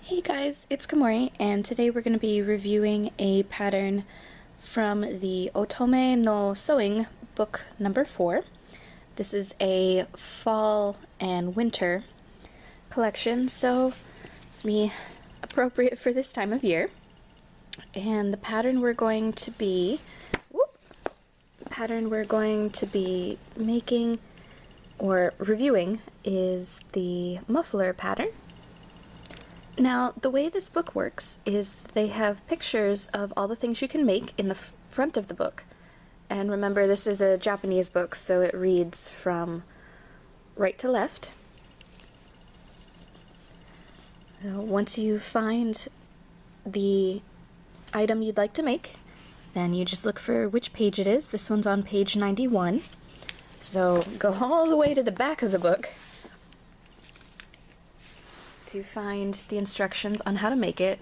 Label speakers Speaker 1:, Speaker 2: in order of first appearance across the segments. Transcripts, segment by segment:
Speaker 1: Hey guys, it's Kamori, and today we're going to be reviewing a pattern from the Otome no Sewing book number 4. This is a fall and winter collection, so it's me appropriate for this time of year. And the pattern we're going to be making or reviewing is the Muffler pattern. Now, the way this book works is they have pictures of all the things you can make in the front of the book. And remember, this is a Japanese book, so it reads from right to left. Once you find the item you'd like to make, then you just look for which page it is. This one's on page 91. So go all the way to the back of the book to find the instructions on how to make it,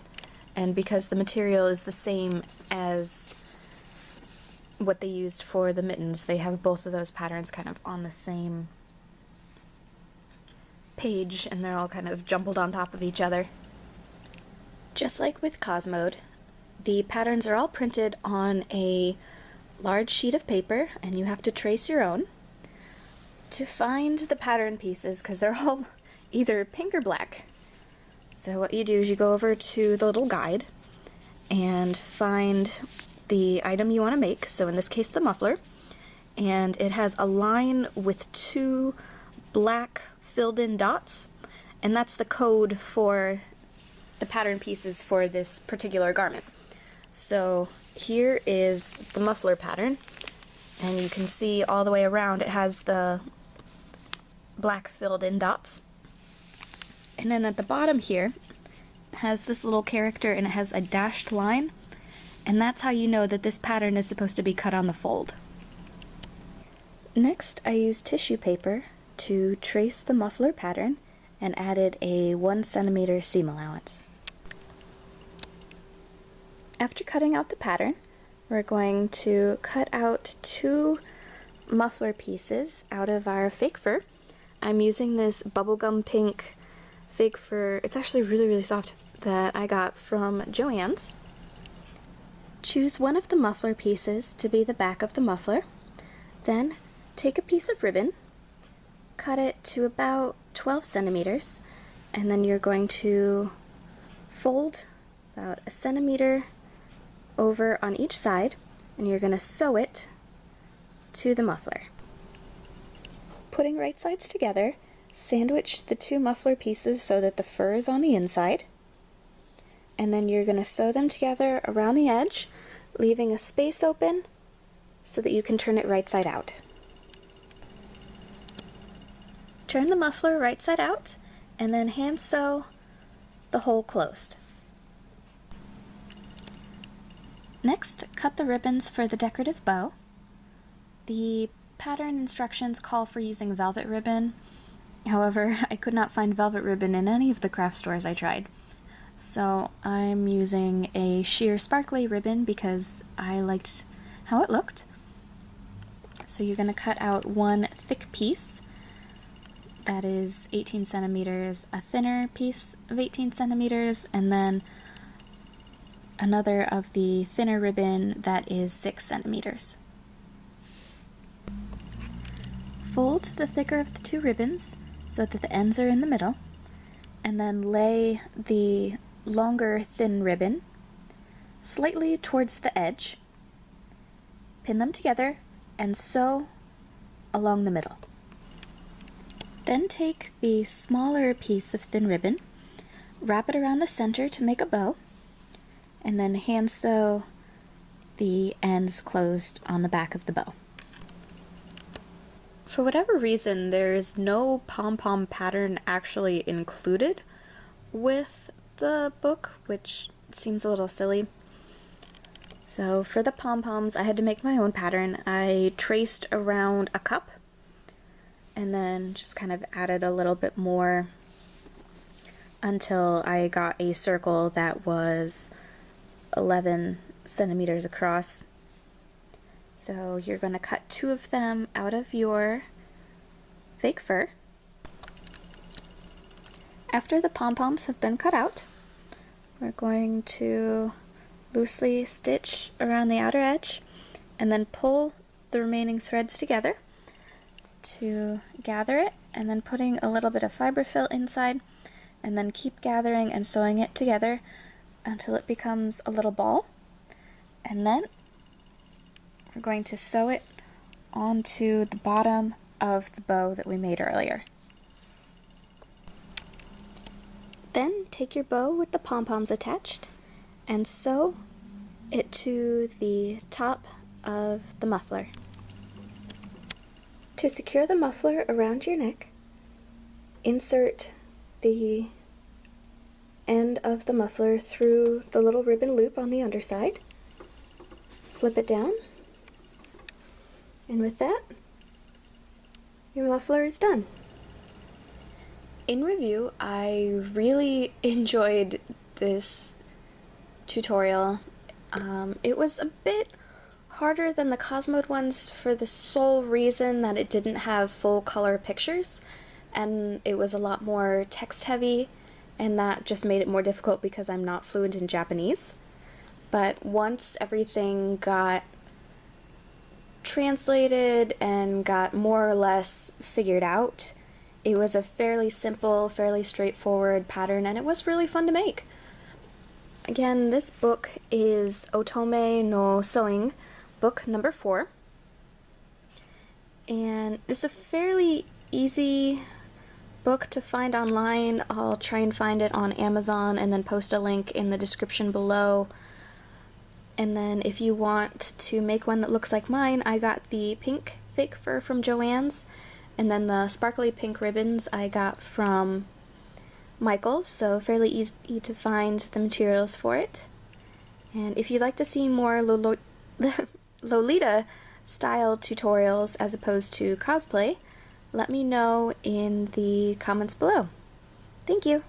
Speaker 1: and because the material is the same as what they used for the mittens, they have both of those patterns kind of on the same page, and they're all kind of jumbled on top of each other. Just like with Cosmode, the patterns are all printed on a large sheet of paper, and you have to trace your own. To find the pattern pieces, because they're all either pink or black, so what you do is you go over to the little guide and find the item you want to make, so in this case the muffler, and it has a line with 2 black filled in dots, and that's the code for the pattern pieces for this particular garment. So here is the muffler pattern, and you can see all the way around it has the black filled in dots. And then at the bottom here, it has this little character and it has a dashed line, and that's how you know that this pattern is supposed to be cut on the fold. Next, I used tissue paper to trace the muffler pattern and added a 1 centimeter seam allowance. After cutting out the pattern, we're going to cut out 2 muffler pieces out of our fake fur. I'm using this bubblegum pink fake fur. It's actually really soft, that I got from Joann's. Choose one of the muffler pieces to be the back of the muffler. Then take a piece of ribbon, cut it to about 12 centimeters, and then you're going to fold about 1 centimeter over on each side, and you're going to sew it to the muffler. Putting right sides together, sandwich the 2 muffler pieces so that the fur is on the inside, and then you're going to sew them together around the edge, leaving a space open so that you can turn it right side out. Turn the muffler right side out, and then hand sew the hole closed. Next, cut the ribbons for the decorative bow. The pattern instructions call for using velvet ribbon. However, I could not find velvet ribbon in any of the craft stores I tried. So I'm using a sheer sparkly ribbon because I liked how it looked. So you're going to cut out 1 thick piece that is 18 centimeters, a thinner piece of 18 centimeters, and then another of the thinner ribbon that is 6 centimeters. Fold the thicker of the 2 ribbons so that the ends are in the middle, and then lay the longer thin ribbon slightly towards the edge, pin them together, and sew along the middle. Then take the smaller piece of thin ribbon, wrap it around the center to make a bow, and then hand sew the ends closed on the back of the bow. For whatever reason, there's no pom-pom pattern actually included with the book, which seems a little silly. So for the pom-poms, I had to make my own pattern. I traced around a cup and then just kind of added a little bit more until I got a circle that was 11 centimeters across. So you're going to cut 2 of them out of your fake fur. After the pom-poms have been cut out, we're going to loosely stitch around the outer edge and then pull the remaining threads together to gather it, and then putting a little bit of fiberfill inside, and then keep gathering and sewing it together until it becomes a little ball. And then we're going to sew it onto the bottom of the bow that we made earlier. Then take your bow with the pom-poms attached and sew it to the top of the muffler. To secure the muffler around your neck, insert the end of the muffler through the little ribbon loop on the underside, flip it down, and with that, your muffler is done. In review, I really enjoyed this tutorial. It was a bit harder than the Cosmode ones for the sole reason that it didn't have full color pictures, and it was a lot more text heavy, and that just made it more difficult because I'm not fluent in Japanese. But once everything got translated and got more or less figured out, it was a fairly simple, fairly straightforward pattern, and it was really fun to make. Again, this book is Otome no Sewing, book number 4. And it's a fairly easy book to find online. I'll try and find it on Amazon and then post a link in the description below. And then if you want to make one that looks like mine, I got the pink fake fur from Joann's, and then the sparkly pink ribbons I got from Michael's, so fairly easy to find the materials for it. And if you'd like to see more Lolita style tutorials as opposed to cosplay, let me know in the comments below. Thank you!